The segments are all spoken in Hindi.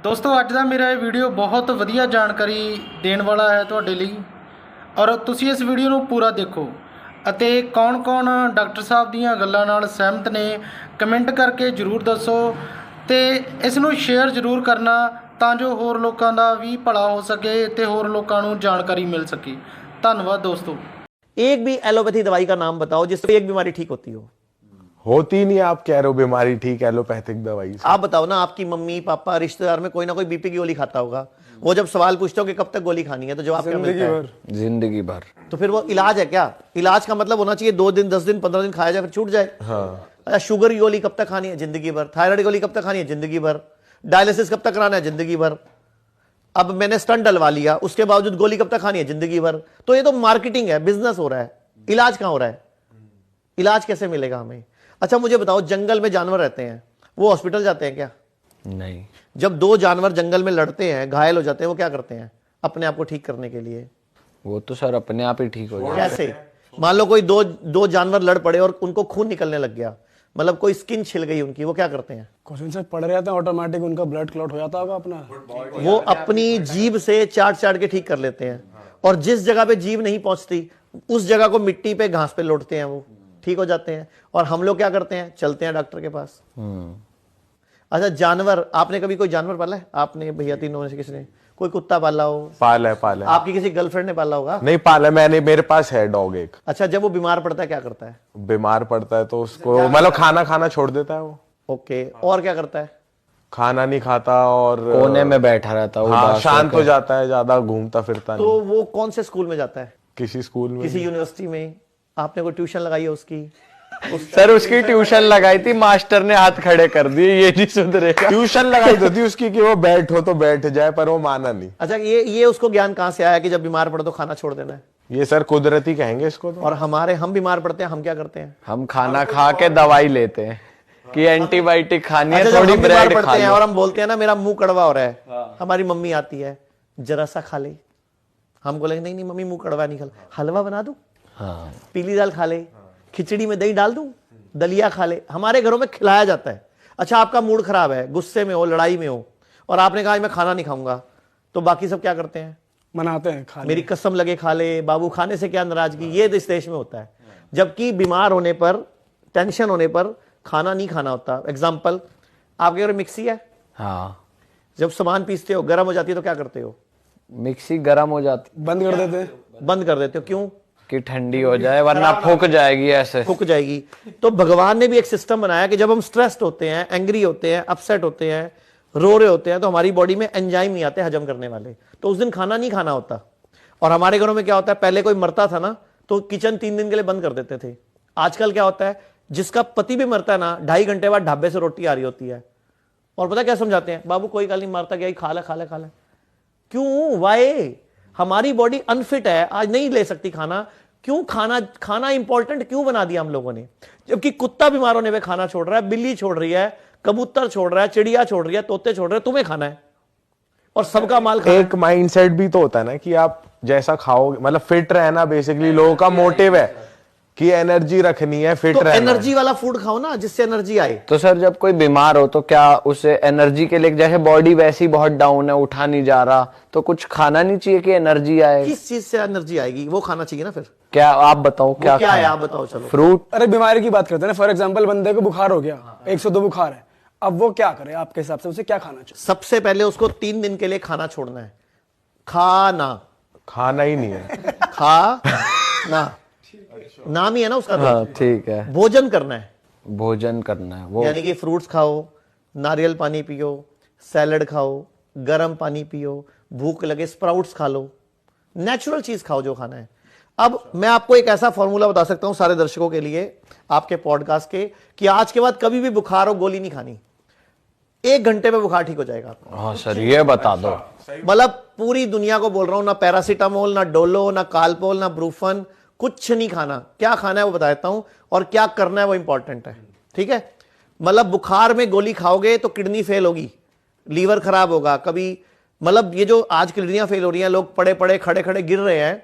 ਦੋਸਤੋ ਅੱਜ ਦਾ ਮੇਰਾ ਇਹ ਵੀਡੀਓ ਬਹੁਤ ਵਧੀਆ ਜਾਣਕਾਰੀ ਦੇਣ ਵਾਲਾ ਹੈ ਤੁਹਾਡੇ ਲਈ ਔਰ ਤੁਸੀਂ ਇਸ ਵੀਡੀਓ ਨੂੰ ਪੂਰਾ ਦੇਖੋ ਅਤੇ ਕੌਣ-ਕੌਣ ਡਾਕਟਰ ਸਾਹਿਬ ਦੀਆਂ ਗੱਲਾਂ ਨਾਲ ਸਹਿਮਤ ਨੇ ਕਮੈਂਟ ਕਰਕੇ ਜ਼ਰੂਰ ਦੱਸੋ ਤੇ ਇਸ ਨੂੰ ਸ਼ੇਅਰ ਜ਼ਰੂਰ ਕਰਨਾ ਤਾਂ ਜੋ ਹੋਰ ਲੋਕਾਂ ਦਾ ਵੀ ਭਲਾ ਹੋ ਸਕੇ ਤੇ ਹੋਰ ਲੋਕਾਂ ਨੂੰ ਜਾਣਕਾਰੀ ਮਿਲ ਸਕੇ। ਧੰਨਵਾਦ दोस्तों। एक भी एलोपैथी दवाई का नाम बताओ जिससे एक बीमारी ठीक होती हो। होती नहीं, आप कह रहे हो बीमारी ठीक एलोपैथिक दवाई से। आप बताओ ना, आपकी मम्मी पापा रिश्तेदार में कोई ना कोई बीपी की गोली खाता होगा। वो जब सवाल पूछते हो कि कब तक गोली खानी है तो जवाब क्या मिलता है? जिंदगी भर। तो फिर वो इलाज है क्या? इलाज का मतलब होना चाहिए 2 दिन 10 दिन 15 दिन खाया जाए फिर छूट जाए। हाँ। अच्छा, शुगर की गोली कब तक खानी है? जिंदगी भर। थायराइड की गोली कब तक खानी है? जिंदगी भर। डायलिसिस कब तक कराना है? जिंदगी भर। अब मैंने स्टंट डलवा लिया, उसके बावजूद गोली कब तक खानी है? जिंदगी भर। तो ये तो मार्केटिंग है, बिजनेस हो रहा है। इलाज कहां हो रहा है? इलाज कैसे मिलेगा हमें? अच्छा मुझे बताओ, जंगल में जानवर रहते हैं, वो हॉस्पिटल जाते हैं क्या? नहीं। जब 2 जानवर जंगल में लड़ते हैं, घायल हो जाते हैं, वो क्या करते हैं अपने आप को ठीक करने के लिए? वो तो सर अपने आप ही ठीक हो जाए। कैसे? मान लो कोई दो जानवर लड़ पड़े और उनको खून निकलने लग गया, मतलब कोई स्किन छिल गई उनकी, वो क्या करते हैं? क्वेश्चन से पढ़ रहे थे, ऑटोमेटिक उनका ब्लड क्लॉट हो जाता होगा अपना। वो अपनी जीभ से चाट चाट के ठीक कर लेते हैं, और जिस जगह पे जीभ नहीं पहुंचती उस जगह को मिट्टी पे घास पे लौटते हैं, वो ठीक हो जाते हैं। और हम लोग क्या करते हैं? चलते हैं डॉक्टर के पास। अच्छा, जानवर, आपने कभी कोई जानवर पाला है? आपने भैया तीनों में से किसी ने कोई कुत्ता पाला हो? पाला है। आपकी किसी गर्लफ्रेंड ने पाला होगा? नहीं पाला मैंने, मेरे पास है डॉग एक। अच्छा, जब वो बीमार पड़ता है क्या करता है? बीमार पड़ता है तो उसको मतलब खाना छोड़ देता है वो। ओके, और क्या करता है? खाना नहीं खाता और कोने में बैठा रहता है, हाँ, उदास शांत होकर। हो जाता है, ज्यादा घूमता फिरता तो नहीं। वो कौन से स्कूल में जाता है? किसी स्कूल में। किसी यूनिवर्सिटी में? आपने कोई ट्यूशन लगाई है उसकी? सर उसकी ट्यूशन लगाई थी, मास्टर ने हाथ खड़े कर दिए, ये नहीं सुधरेगा। ट्यूशन लगाई तो थी उसकी कि वो बैठो तो बैठ जाए, पर वो माना नहीं। अच्छा, ये उसको ज्ञान कहां से आया कि जब बीमार पड़े तो खाना छोड़ देना है? ये सर कुदरती कहेंगे इसको तो। और हम बीमार पड़ते हैं, हम क्या करते हैं? हम खाना खा के दवाई लेते हैं कि एंटीबायोटिक खानी है, अच्छा, जब थोड़ी हम बीमार ब्रेड खा पड़ते हैं लो। और हम बोलते हैं ना मेरा मुंह कड़वा हो रहा है, हमारी मम्मी आती है, जरा सा खा ले। हम बोलेंगे नहीं नहीं मम्मी मुंह कड़वा नहीं, खा हलवा बना दूं, हाँ। पीली दाल खा ले, खिचड़ी में दही डाल दूं, दलिया खा ले। हमारे घरों में खिलाया जाता है। अच्छा, आपका मूड खराब है, गुस्से में हो, लड़ाई में हो, और आपने कहा मैं खाना नहीं खाऊंगा, तो बाकी सब क्या करते हैं? मनाते हैं खा ले। मेरी कसम लगे खा ले, बाबू खाने से क्या नाराजगी, ये इस देश में होता है। जबकि बीमार होने पर, टेंशन होने पर खाना नहीं खाना होता। एग्जाम्पल, आपके घर मिक्सी है, हाँ। जब सामान पीसते हो गर्म हो जाती है तो क्या करते हो? मिक्सी गर्म हो जाती, बंद कर देते हैं। बंद कर देते हो। क्यों? कि ठंडी हो जाए, वरना फूक जाएगी ऐसे। फूक जाएगी। तो भगवान ने भी एक सिस्टम बनाया कि जब हम स्ट्रेस्ड होते हैं, एंग्री होते हैं, अपसेट होते हैं, रो रहे होते हैं, तो हमारी बॉडी में एंजाइम नहीं आते हजम करने वाले, तो उस दिन खाना नहीं खाना होता। और हमारे घरों में क्या होता है, पहले कोई मरता था ना तो किचन 3 दिन के लिए बंद कर देते थे। आजकल क्या होता है, जिसका पति भी मरता है ना, 2.5 घंटे बाद ढाबे से रोटी आ रही होती है, और पता क्या समझाते हैं? बाबू कोई गाल नहीं, मारता गया, खा ले खा ले खा ले। क्यों? वाई? हमारी बॉडी अनफिट है, आज नहीं ले सकती खाना। क्यों? खाना इंपॉर्टेंट क्यों बना दिया हम लोगों ने? जबकि कुत्ता बीमार होने पे खाना छोड़ रहा है, बिल्ली छोड़ रही है, कबूतर छोड़ रहा है, चिड़िया छोड़ रही है, तोते छोड़ रहे हैं, तुम्हें खाना है और सबका माल खाना एक माइंडसेट भी तो होता है ना कि आप जैसा खाओगे, मतलब फिट रहना बेसिकली लोगों का मोटिव है कि एनर्जी रखनी है, फिट तो रहना है। एनर्जी वाला फूड खाओ ना जिससे एनर्जी आए। तो सर जब कोई बीमार हो तो क्या उसे एनर्जी के लिए, जैसे बॉडी वैसी बहुत डाउन है, उठा नहीं जा रहा, तो कुछ खाना नहीं चाहिए कि एनर्जी आए? किस चीज से एनर्जी आएगी? वो खाना चाहिए ना। फिर क्या आप बताओ, क्या क्या है? खाएं? आप बताओ। चलो, फ्रूट। अरे बीमारी की बात करते हैं ना, फॉर एग्जाम्पल बंदे को बुखार हो गया, 102 बुखार है, अब वो क्या करे आपके हिसाब से? उसे क्या खाना चाहिए? सबसे पहले उसको 3 दिन के लिए खाना छोड़ना है। खाना ही नहीं है। ना नाम ही है ना उसका। तो हाँ ठीक है। भोजन करना है, भोजन करना है वो, यानी कि फ्रूट्स खाओ, नारियल पानी पियो, सैलड खाओ, गर्म पानी पियो, भूख लगे स्प्राउट्स खा लो, नेचुरल चीज खाओ जो खाना है। अब मैं आपको एक ऐसा फॉर्मूला बता सकता हूं सारे दर्शकों के लिए आपके पॉडकास्ट के, कि आज के बाद कभी भी बुखार हो गोली नहीं खानी, 1 घंटे में बुखार ठीक हो जाएगा। हाँ सर ये बता दो। मतलब पूरी दुनिया को बोल रहा हूं, ना पैरासीटामोल, ना डोलो, ना कालपोल, ना ब्रूफन, कुछ नहीं खाना। क्या खाना है वो बता देता हूं, और क्या करना है वो इंपॉर्टेंट है। ठीक है? मतलब बुखार में गोली खाओगे तो किडनी फेल होगी, लीवर खराब होगा, कभी मतलब ये जो आज किडनियां फेल हो रही हैं, लोग पड़े पड़े खड़े खड़े गिर रहे हैं,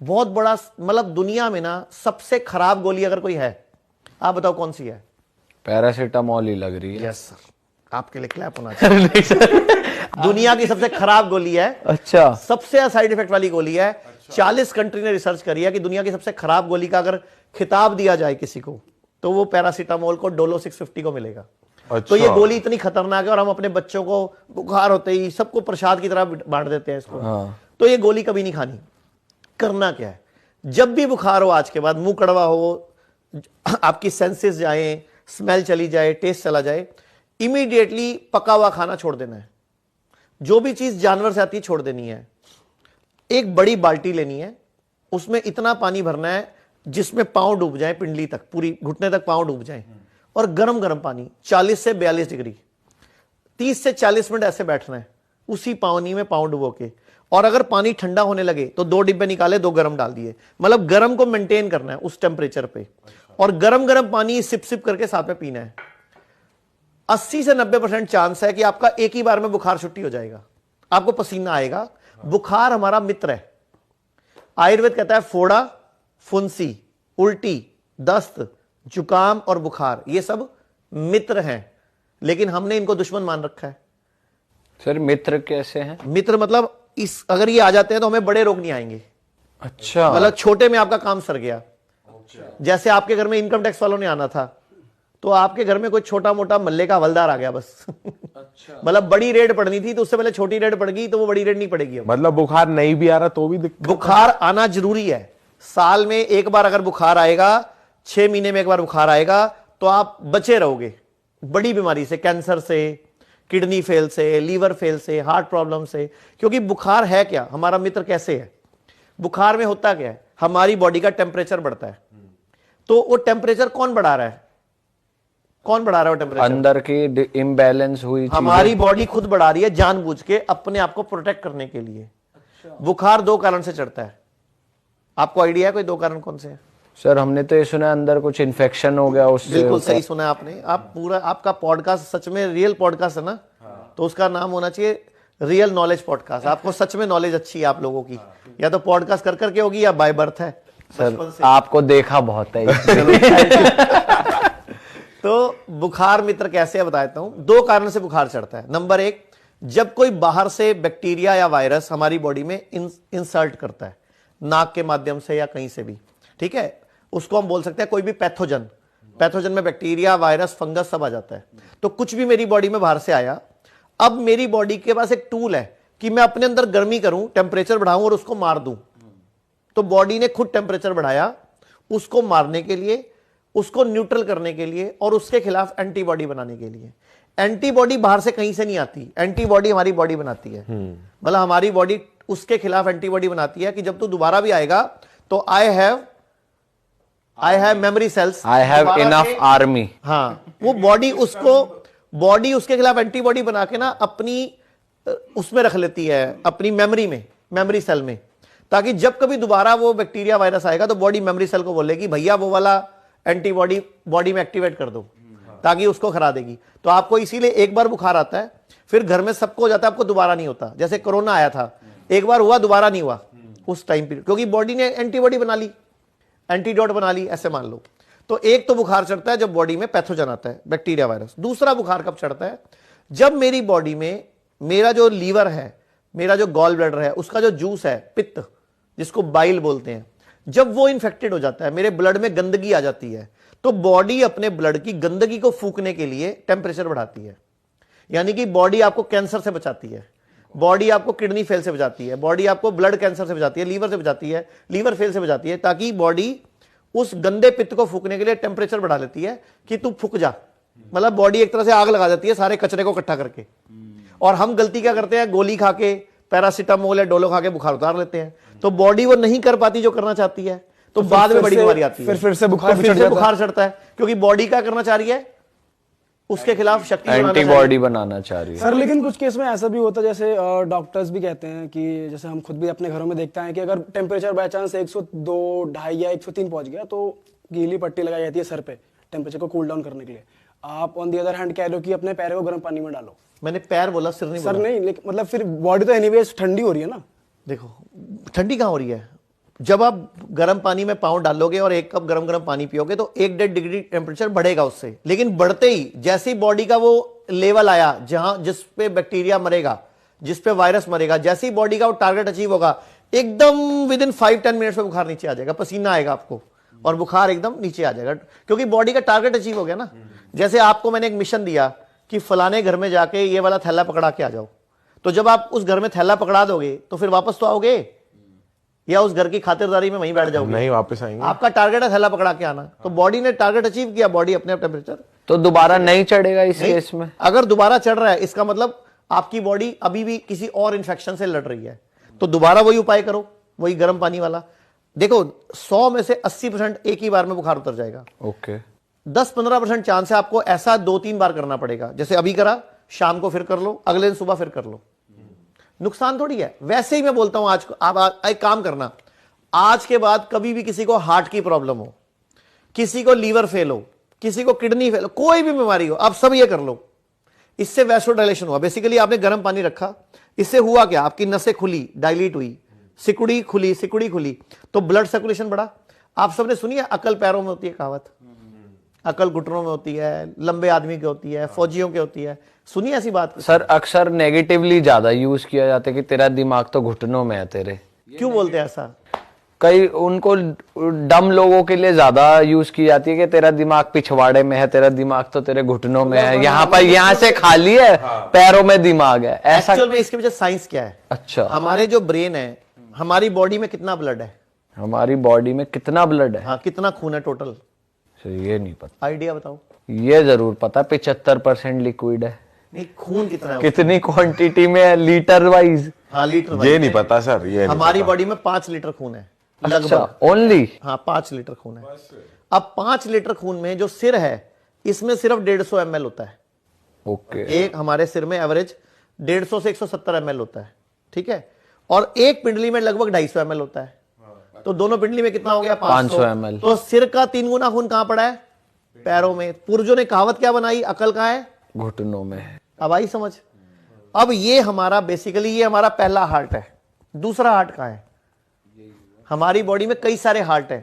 बहुत बड़ा मतलब दुनिया में ना सबसे खराब गोली अगर कोई है, आप बताओ कौन सी है? पैरासीटामोल ही लग रही है। यस सर, आपके लिए क्लैप होना चाहिए। नहीं सर दुनिया की सबसे खराब गोली है, अच्छा, सबसे साइड इफेक्ट वाली गोली है। 40 कंट्री ने रिसर्च करी है कि दुनिया की सबसे खराब गोली का अगर खिताब दिया जाए किसी को तो वो पैरासीटामोल को डोलो 650 को मिलेगा। तो ये गोली इतनी खतरनाक है और हम अपने बच्चों को बुखार होते ही सबको प्रसाद की तरह बांट देते हैं इसको। तो ये गोली कभी नहीं खानी। करना क्या है, जब भी बुखार हो आज के बाद, मुंह कड़वा हो, आपकी सेंसेस जाए, स्मेल चली जाए, टेस्ट चला जाए, इमीडिएटली पका हुआ खाना छोड़ देना है। जो भी चीज जानवर से आती है छोड़ देनी है। एक बड़ी बाल्टी लेनी है, उसमें इतना पानी भरना है जिसमें पांव डूब जाए, पिंडली तक, पूरी घुटने तक पांव डूब जाए, और गरम गरम पानी 40 से 42 डिग्री 30 से 40 मिनट ऐसे बैठना है उसी पानी में पांव डुबो के। और अगर पानी ठंडा होने लगे तो 2 डिब्बे निकाले, 2 गरम डाल दिए, मतलब गरम को मेंटेन करना है उस टेम्परेचर पे, और गरम गरम पानी सिप सिप करके साथ में पीना है। 80 से 90% चांस है कि आपका एक ही बार में बुखार छुट्टी हो जाएगा, आपको पसीना आएगा। बुखार हमारा मित्र है। आयुर्वेद कहता है फोड़ा, फुंसी, उल्टी, दस्त, जुकाम और बुखार ये सब मित्र हैं, लेकिन हमने इनको दुश्मन मान रखा है। सर मित्र कैसे हैं? मित्र मतलब अगर ये आ जाते हैं तो हमें बड़े रोग नहीं आएंगे। अच्छा, मतलब छोटे में आपका काम सर गया। जैसे आपके घर में इनकम टैक्स वालों ने आना था, तो आपके घर में कोई छोटा मोटा मल्ले का हवलदार आ गया बस। मतलब बड़ी रेड पड़नी थी तो उससे पहले छोटी रेड पड़ गई, तो वो बड़ी रेड नहीं पड़ेगी अब। मतलब बुखार नहीं भी आ रहा तो भी बुखार आना जरूरी है। साल में एक बार अगर बुखार आएगा, 6 महीने में एक बार बुखार आएगा, तो आप बचे रहोगे बड़ी बीमारी से, कैंसर से, किडनी फेल से, लीवर फेल से, हार्ट प्रॉब्लम से। क्योंकि बुखार है क्या, हमारा मित्र कैसे है? बुखार में होता क्या है, हमारी बॉडी का टेम्परेचर बढ़ता है। तो वो टेम्परेचर कौन बढ़ा रहा है? कौन बढ़ा रहा है वो टेम्परेचर? अंदर की इम्बैलेंस हुई हमारी बॉडी खुद बढ़ा रही है, जानबूझ के, अपने आप को प्रोटेक्ट करने के लिए। बुखार 2 कारण से चढ़ता है। आपको आइडिया है कोई 2 कारण कौन से हैं? सर हमने तो ये सुना अंदर कुछ इन्फेक्शन हो गया उससे। बिल्कुल सही सुना है आपने। आप पूरा, आपका पॉडकास्ट सच में रियल पॉडकास्ट है ना, तो उसका नाम होना चाहिए रियल नॉलेज पॉडकास्ट। आपको सच में नॉलेज अच्छी है आप लोगों की, या तो पॉडकास्ट कर करके होगी या बाय बर्थ है। सर आपको देखा बहुत है। तो बुखार मित्र कैसे है बताता हूं। 2 कारण से बुखार चढ़ता है। नंबर 1, जब कोई बाहर से बैक्टीरिया या वायरस हमारी बॉडी में इंसर्ट करता है, नाक के माध्यम से या कहीं से भी, ठीक है, उसको हम बोल सकते हैं कोई भी पैथोजन में बैक्टीरिया, वायरस, फंगस सब आ जाता है। तो कुछ भी मेरी बॉडी में बाहर से आया, अब मेरी बॉडी के पास एक टूल है कि मैं अपने अंदर गर्मी करूं, टेम्परेचर बढ़ाऊं और उसको मार दूं। तो बॉडी ने खुद टेम्परेचर बढ़ाया उसको मारने के लिए, उसको न्यूट्रल करने के लिए और उसके खिलाफ एंटीबॉडी बनाने के लिए। एंटीबॉडी बाहर से कहीं से नहीं आती, एंटीबॉडी हमारी बॉडी बनाती है। मतलब हमारी बॉडी उसके खिलाफ एंटीबॉडी बनाती है कि जब तू दोबारा भी आएगा तो I have memory cells, I have enough army. हाँ, वो बॉडी उसके खिलाफ एंटीबॉडी बना के ना अपनी उसमें रख लेती है, अपनी मेमोरी सेल में, ताकि जब कभी दोबारा वो बैक्टीरिया वायरस आएगा तो बॉडी मेमोरी सेल को बोलेगी भैया वो वाला एंटीबॉडी बॉडी में एक्टिवेट कर दो, ताकि उसको खरा देगी। तो आपको इसीलिए एक बार बुखार आता है, फिर घर में सबको हो जाता है, आपको दोबारा नहीं होता। जैसे कोरोना आया था, एक बार हुआ, दोबारा नहीं हुआ उस टाइम पीरियड, क्योंकि बॉडी ने एंटीबॉडी बना ली, एंटीडोट बना ली, ऐसे मान लो। तो एक तो बुखार चढ़ता है जब बॉडी में पैथोजन आता है, बैक्टीरिया, वायरस। दूसरा बुखार कब चढ़ता है? जब मेरी बॉडी में मेरा जो लीवर है, मेरा जो गॉल ब्लैडर है, उसका जो जूस है, पित्त जिसको बाइल बोलते हैं, जब वो इन्फेक्टेड हो जाता है, मेरे ब्लड में गंदगी आ जाती है, तो बॉडी अपने ब्लड की गंदगी को फूकने के लिए टेम्परेचर बढ़ाती है। यानी कि बॉडी आपको कैंसर से बचाती है, बॉडी आपको किडनी फेल से बचाती है, बॉडी आपको ब्लड कैंसर से बचाती है, लीवर से बचाती है, लीवर फेल से बचाती है, ताकि बॉडी उस गंदे पित्त को फूकने के लिए टेम्परेचर बढ़ा लेती है कि तू फूक जा। मतलब बॉडी एक तरह से आग लगा देती है सारे कचरे को इकट्ठा करके। और हम गलती क्या करते हैं, गोली खा के, पैरासीटामोल या डोलो खा के बुखार उतार लेते हैं। तो बॉडी वो नहीं कर पाती जो करना चाहती है, तो बाद में बड़ी बीमारी आती है, फिर से बुखार बुखार चढ़ता है, क्योंकि बॉडी क्या करना चाह रही है, उसके खिलाफ शक्ति एंटीबॉडी बनाना चाह रही है। सर लेकिन कुछ केस में ऐसा भी होता है, जैसे डॉक्टर्स भी कहते हैं कि जैसे हम खुद भी अपने घरों में देखते हैं कि अगर टेम्परेचर बाय चांस 102, 2.5 या 103 पहुंच गया तो गीली पट्टी लगाई जाती है सर पे टेम्परेचर को कूल डाउन करने के लिए। आप ऑन दी अदर हैंड कह रहे हो कि अपने पैर को गर्म पानी में डालो। मैंने पैर बोला, सिर नहीं बोला। सर नहीं, लेकिन मतलब फिर बॉडी तो एनीवेज ठंडी हो रही है ना। देखो ठंडी कहाँ हो रही है, जब आप गर्म पानी में पाँव डालोगे और 1 कप गरम पानी पियोगे तो 1-1.5 डिग्री टेम्परेचर बढ़ेगा उससे। लेकिन बढ़ते ही जैसे ही बॉडी का वो लेवल आया जहां जिस पे बैक्टीरिया मरेगा, जिस पे वायरस मरेगा, जैसे ही बॉडी का वो टारगेट अचीव होगा, एकदम विद इन 5-10 मिनट्स में बुखार नीचे आ जाएगा, पसीना आएगा आपको और बुखार एकदम नीचे आ जाएगा, क्योंकि बॉडी का टारगेट अचीव हो गया ना। जैसे आपको मैंने एक मिशन दिया कि फलाने घर में जाके ये वाला थैला पकड़ा के आ जाओ, तो जब आप उस घर में थैला पकड़ा दोगे तो फिर वापस तो आओगे या उस घर की खातिरदारी में वहीं बैठ जाओगे? नहीं, वापस आएंगे। आपका टारगेट है थैला पकड़ा के आना, तो बॉडी ने टारगेट अचीव किया, बॉडी अपने आप टेम्परेचर। तो दोबारा नहीं चढ़ेगा इस केस में? अगर दोबारा चढ़ रहा है इसका मतलब आपकी बॉडी अभी भी किसी और इन्फेक्शन से लड़ रही है, तो दोबारा वही उपाय करो, वही गर्म पानी वाला। देखो 100 में से 80% एक ही बार में बुखार उतर जाएगा। ओके। 10-15% चांस है आपको ऐसा 2-3 बार करना पड़ेगा, जैसे अभी करा, शाम को फिर कर लो, अगले दिन सुबह फिर कर लो। नुकसान थोड़ी है। वैसे ही मैं बोलता हूं आज को आप एक काम करना, आज के बाद कभी भी किसी को हार्ट की प्रॉब्लम हो, किसी को लीवर फेल हो, किसी को किडनी फेल हो, कोई भी बीमारी हो, आप सब ये कर लो। इससे वैसोडाइलेशन हुआ, बेसिकली आपने गर्म पानी रखा, इससे हुआ क्या, आपकी नसें खुली, डायलीट हुई, सिकुड़ी खुली, तो ब्लड सर्कुलेशन बढ़ा। आप सबने सुनी है अकल पैरों में होती है कहावत, अकल घुटनों में होती है, लंबे आदमी की होती है, फौजियों की होती है, सुनिए ऐसी बात? सर अक्सर नेगेटिवली ज्यादा यूज किया जाता है कि तेरा दिमाग तो घुटनों में है तेरे। क्यों बोलते हैं ऐसा? कई उनको डम लोगों के लिए ज्यादा यूज की जाती है कि तेरा दिमाग पिछवाड़े में है, तेरा दिमाग तो तेरे घुटनों में है, यहाँ पर यहाँ से खाली है, पैरों में दिमाग है, ऐसा। एक्चुअल में इसके पीछे साइंस क्या है? अच्छा। हमारे जो ब्रेन है, हमारी बॉडी में कितना ब्लड है? हमारी बॉडी में कितना ब्लड है? हाँ, कितना खून है टोटल? ये नहीं पता। आइडिया बताओ। ये जरूर पता, 75% लिक्विड है। नहीं, खून कितना है? कितनी क्वांटिटी में है, लीटर वाइज? हाँ, लीटर ये नहीं पता सर, ये नहीं हमारी पता। बॉडी में 5 लीटर खून है अच्छा, लगभग। ओनली? हाँ, 5 लीटर खून है। अब 5 लीटर खून में जो सिर है, इसमें सिर्फ 150 ml होता है। ओके। एक हमारे सिर में एवरेज 150 से 170 ml होता है, ठीक है। और एक पिंडली में लगभग 250 ml होता है, तो दोनों पिंडली में कितना हो गया? 500 ml। तो सिर का 3 गुना खून कहां पड़ा है? पैरों में। पुरजों ने कहावत क्या बनाई? अकल कहां है? घुटनों में। अब आई समझ? अब ये हमारा बेसिकली ये हमारा पहला हार्ट है। दूसरा हार्ट कहां है? हमारी बॉडी में कई सारे हार्ट है,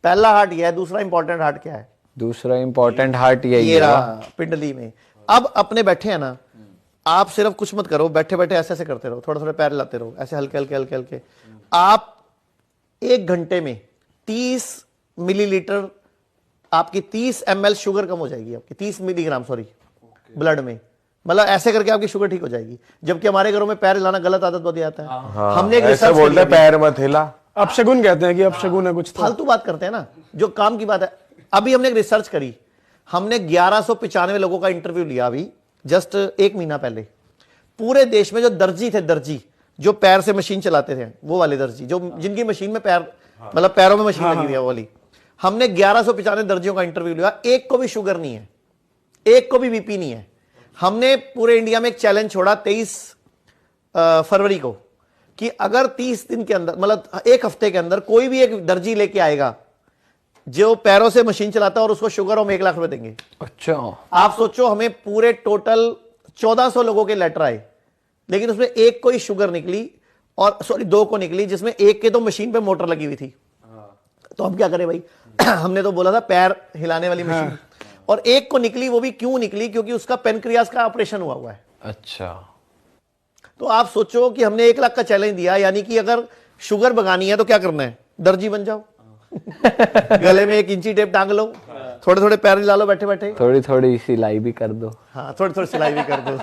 पहला हार्ट ये है, दूसरा इंपॉर्टेंट हार्ट क्या है? दूसरा इंपॉर्टेंट हार्ट यही ये है। रहा पिंडली में। अब अपने बैठे हैं ना, आप सिर्फ कुछ मत करो, बैठे बैठे ऐसे ऐसे करते रहो, थोड़ा थोड़ा पैर लाते रहो, ऐसे हल्के हल्के हल्के हल्के। आप 1 घंटे में 30 मिलीलीटर, आपकी 30 ml शुगर कम हो जाएगी, आपकी 30 मिलीग्राम सॉरी ब्लड में। मतलब ऐसे करके आपकी शुगर ठीक हो जाएगी। जबकि हमारे घरों में पैर हिलाना गलत आदत बहुत आता है। हाँ, हमने एक ऐसे रिसर्च बोलते हैं पैर मत हिला। अपशगुन कहते हैं कि अपशगुन है कुछ तो। फालतू बात करते हैं ना, जो काम की बात है। अभी हमने एक रिसर्च करी, हमने 1195 लोगों का इंटरव्यू लिया अभी जस्ट 1 महीना पहले। पूरे देश में जो दर्जी थे, दर्जी जो पैर से मशीन चलाते थे, वो वाले दर्जी जो जिनकी मशीन में पैर मतलब पैरों में मशीन लगी हुई है वो वाली, हमने 1195 दर्जियों का इंटरव्यू लिया। एक को भी शुगर नहीं है, एक को भी बीपी नहीं है। हमने पूरे इंडिया में एक चैलेंज छोड़ा 23 फरवरी को कि अगर 30 दिन के अंदर मतलब 1 हफ्ते के अंदर कोई भी एक दर्जी लेके आएगा जो पैरों से मशीन चलाता है और उसको शुगर हम 1 लाख रुपए देंगे। अच्छा। आप सोचो, हमें पूरे टोटल 1400 लोगों के लेटर आए, लेकिन उसमें एक को ही शुगर निकली, और सॉरी 2 को निकली, जिसमें एक के तो मशीन पे मोटर लगी हुई थी। तो हम क्या करें भाई हमने तो बोला था पैर हिलाने वाली मशीन, और एक को निकली। वो भी क्यों निकली? क्योंकि उसका पेनक्रियास का ऑपरेशन हुआ है। अच्छा। तो आप सोचो कि हमने 1 लाख का चैलेंज दिया, यानी कि अगर शुगर भगानी है तो क्या करना है? दर्जी बन जाओ गले में 1 इंची टेप टांग लो, थोड़े थोड़े पैर हिला लो बैठे बैठे, थोड़ी थोड़ी सिलाई भी कर दो। हाँ थोड़ी थोड़ी सिलाई भी कर दो।